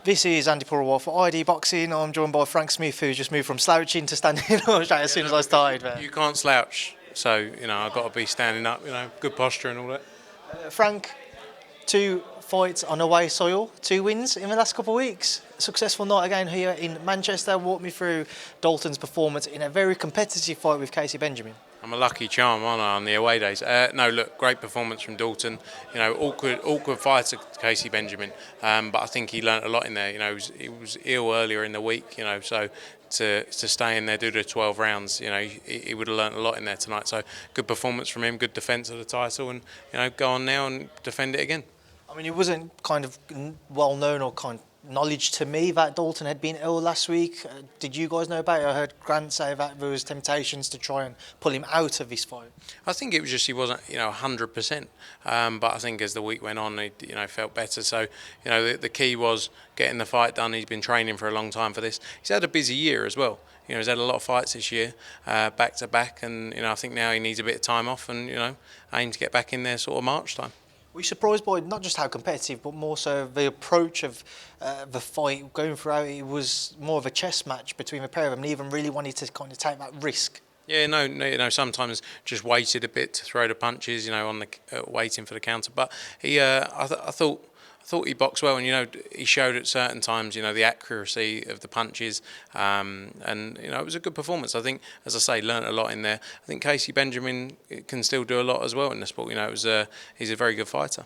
This is Andi Purewal for ID Boxing. I'm joined by Frank Smith, who's just moved from slouching to standing up as soon as I started. You can't slouch, so I've got to be standing up. Good posture and all that. Frank, 2 fights on away soil, 2 wins in the last couple of weeks. Successful night again here in Manchester. Walk me through Dalton's performance in a very competitive fight with Kaisee Benjamin. I'm a lucky charm, aren't I, on the away days? No, look, great performance from Dalton. Awkward fighter, Kaisee Benjamin, but I think he learnt a lot in there. He was ill earlier in the week. So to stay in there, do the 12 rounds, he would have learnt a lot in there tonight. So good performance from him, good defence of the title, and go on now and defend it again. I mean, it wasn't kind of well known or kind of knowledge to me that Dalton had been ill last week. Did you guys know about it? I heard Grant say that there was temptations to try and pull him out of this fight. I think it was just he wasn't 100%, but I think as the week went on, he felt better. So the key was getting the fight done. He's been training for a long time for this. He's had a busy year as well. He's had a lot of fights this year, back to back, and I think now he needs a bit of time off and aim to get back in there sort of March time. Were you surprised by not just how competitive, but more so the approach of the fight going throughout? It was more of a chess match between the pair of them, and even really wanted to kind of take that risk. Yeah, no, sometimes just waited a bit to throw the punches, on the waiting for the counter. But he, I thought he boxed well, and he showed at certain times, the accuracy of the punches, and it was a good performance. I think, as I say, learnt a lot in there. I think Kaisee Benjamin can still do a lot as well in the sport. He's a very good fighter.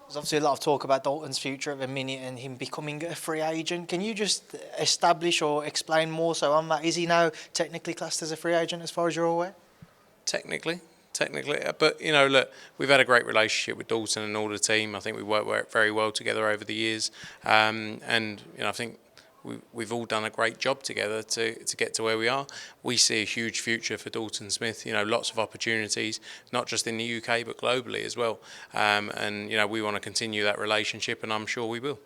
There's obviously a lot of talk about Dalton's future at the minute and him becoming a free agent. Can you just establish or explain more so on that? Is he now technically classed as a free agent as far as you're aware? Technically, but look, we've had a great relationship with Dalton and all the team. I think we work very well together over the years, and I think we've all done a great job together to get to where we are. We see a huge future for Dalton Smith. Lots of opportunities, not just in the UK but globally as well. And we want to continue that relationship, and I'm sure we will.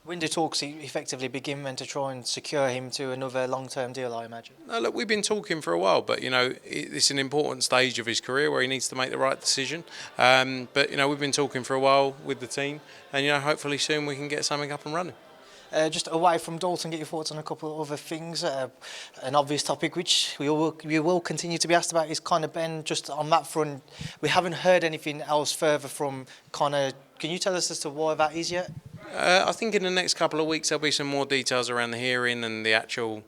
When do talks effectively begin then to try and secure him to another long-term deal, I imagine? No, look, we've been talking for a while, but it's an important stage of his career where he needs to make the right decision. But we've been talking for a while with the team, and hopefully soon we can get something up and running. Just away from Dalton, get your thoughts on a couple of other things. An obvious topic which we will continue to be asked about is Conor Benn. Just on that front, we haven't heard anything else further from Conor. Can you tell us as to why that is yet? I think in the next couple of weeks there'll be some more details around the hearing and the actual,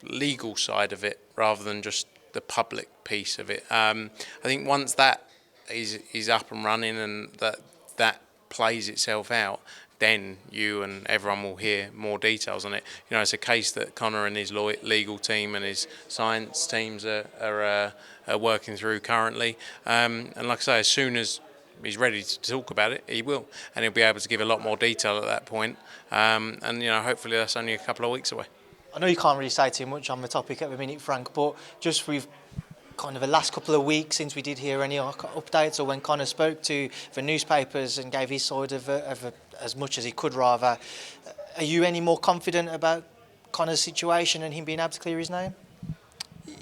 legal side of it, rather than just the public piece of it. I think once that is up and running and that plays itself out, then you and everyone will hear more details on it. It's a case that Conor and his legal team and his science teams are working through currently. And like I say, as soon as he's ready to talk about it, he will, and he'll be able to give a lot more detail at that point. And hopefully that's only a couple of weeks away. I know you can't really say too much on the topic at the minute, Frank, but just with kind of the last couple of weeks since we did hear any updates, or when Conor spoke to the newspapers and gave his side of as much as he could, rather, are you any more confident about Conor's situation and him being able to clear his name?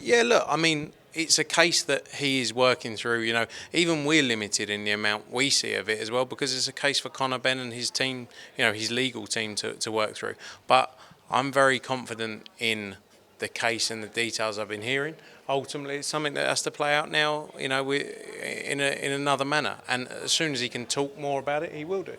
Yeah, look, I mean, it's a case that he is working through. Even we're limited in the amount we see of it as well, because it's a case for Conor Benn and his team, his legal team to work through. But I'm very confident in the case and the details I've been hearing. Ultimately, it's something that has to play out now, in another manner. And as soon as he can talk more about it, he will do.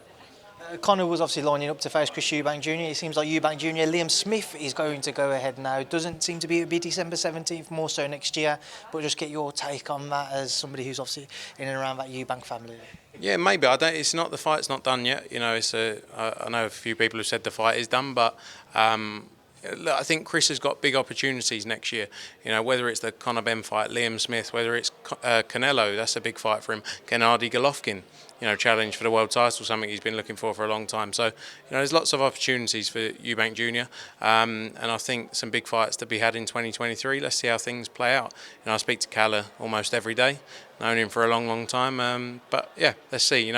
Conor was obviously lining up to face Eubank Jr. It seems like Eubank Jr. Liam Smith is going to go ahead now. It doesn't seem to be December 17th, more so next year. But just get your take on that as somebody who's obviously in and around that Eubank family. Yeah, maybe. It's not, the fight's not done yet. I know a few people who said the fight is done, but look, I think Chris has got big opportunities next year. Whether it's the Conor Benn fight, Liam Smith, whether it's Canelo, that's a big fight for him. Andi Golovkin, challenge for the world title, something he's been looking for a long time. So, there's lots of opportunities for Eubank Jr. And I think some big fights to be had in 2023. Let's see how things play out. I speak to Calla almost every day. Known him for a long time. But yeah, let's see.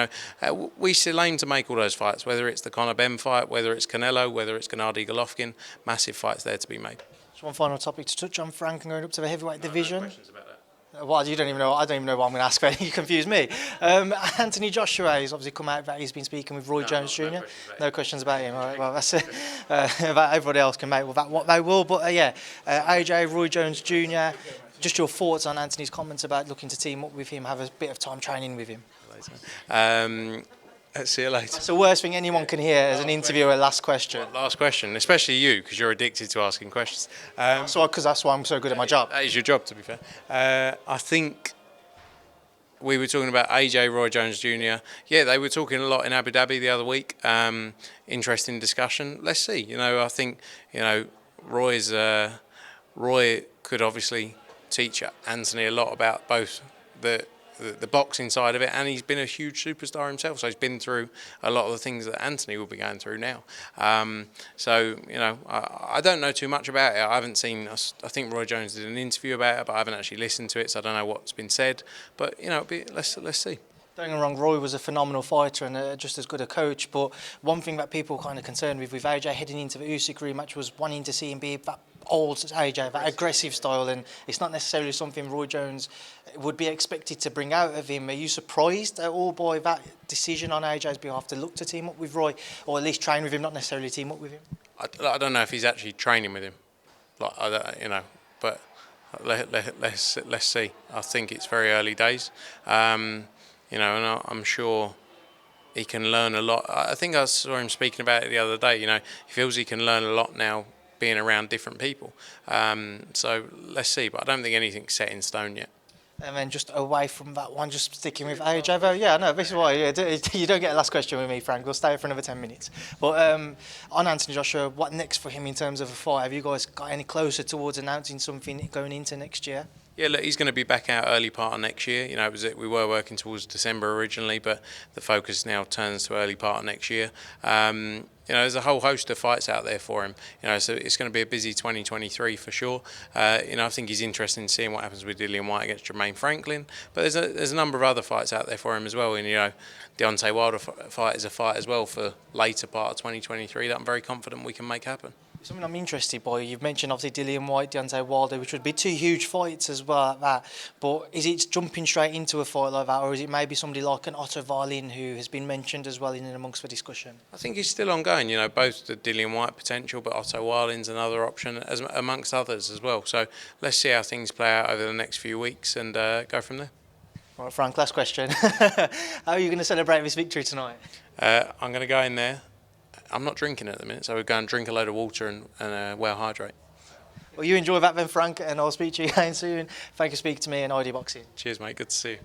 We still aim to make all those fights, whether it's the Conor Benn fight, whether it's Canelo, whether it's Andi Golovkin. Massive fights there to be made. Just one final topic to touch on, Frank, and going up to the heavyweight division. No questions about that. Well, you don't even know. I don't even know what I'm going to ask. But you confuse me. Anthony Joshua has obviously come out that he's been speaking with Roy Jones Jr. No questions about him. All right. Well, that's it. About everybody else can make with that what they will. But AJ, Roy Jones Jr. Just your thoughts on Anthony's comments about looking to team up with him, have a bit of time training with him. See you later. That's the worst thing anyone can hear as an interviewer. Last question. Last question, especially you, because you're addicted to asking questions. Because that's why I'm so good at my job. That is your job, to be fair. I think we were talking about AJ, Roy Jones Jr. Yeah, they were talking a lot in Abu Dhabi the other week. Interesting discussion. Let's see. I think Roy could obviously teach Anthony a lot about both the boxing side of it, and he's been a huge superstar himself, so he's been through a lot of the things that Anthony will be going through now. I don't know too much about it. I haven't seen. I think Roy Jones did an interview about it, but I haven't actually listened to it, so I don't know what's been said. But let's see. Don't get me wrong, Roy was a phenomenal fighter and just as good a coach, but one thing that people kind of concerned with AJ heading into the Usyk rematch was wanting to see him be that old AJ, that aggressive style, and it's not necessarily something Roy Jones would be expected to bring out of him. Are you surprised at all by that decision on AJ's behalf to look to team up with Roy, or at least train with him, not necessarily team up with him? I don't know if he's actually training with him, but let's see. I think it's very early days. And I'm sure he can learn a lot. I think I saw him speaking about it the other day. He feels he can learn a lot now being around different people. So let's see, but I don't think anything's set in stone yet. And then just away from that one, just sticking with AJ, though, this is why you don't get a last question with me, Frank. We'll stay here for another 10 minutes. But on Anthony Joshua, what next for him in terms of a fight? Have you guys got any closer towards announcing something going into next year? Yeah, look, he's going to be back out early part of next year. We were working towards December originally, but the focus now turns to early part of next year. There's a whole host of fights out there for him. So it's going to be a busy 2023 for sure. I think he's interested in seeing what happens with Dillian Whyte against Jermaine Franklin. But there's a number of other fights out there for him as well. And Deontay Wilder fight is a fight as well for later part of 2023 that I'm very confident we can make happen. Something I'm interested by, you've mentioned obviously Dillian Whyte, Deontay Wilder, which would be two huge fights as well at that. But is it jumping straight into a fight like that, or is it maybe somebody like an Otto Wallin who has been mentioned as well in and amongst the discussion? I think he's still ongoing, both the Dillian Whyte potential, but Otto Wallin's another option, amongst others as well. So let's see how things play out over the next few weeks and go from there. All right, Frank, last question. How are you going to celebrate this victory tonight? I'm going to go in there. I'm not drinking at the minute, so we're going to drink a load of water and well hydrate. Well, you enjoy that then, Frank, and I'll speak to you again soon. Thank you for speaking to me and Andi Boxing. Cheers, mate. Good to see you.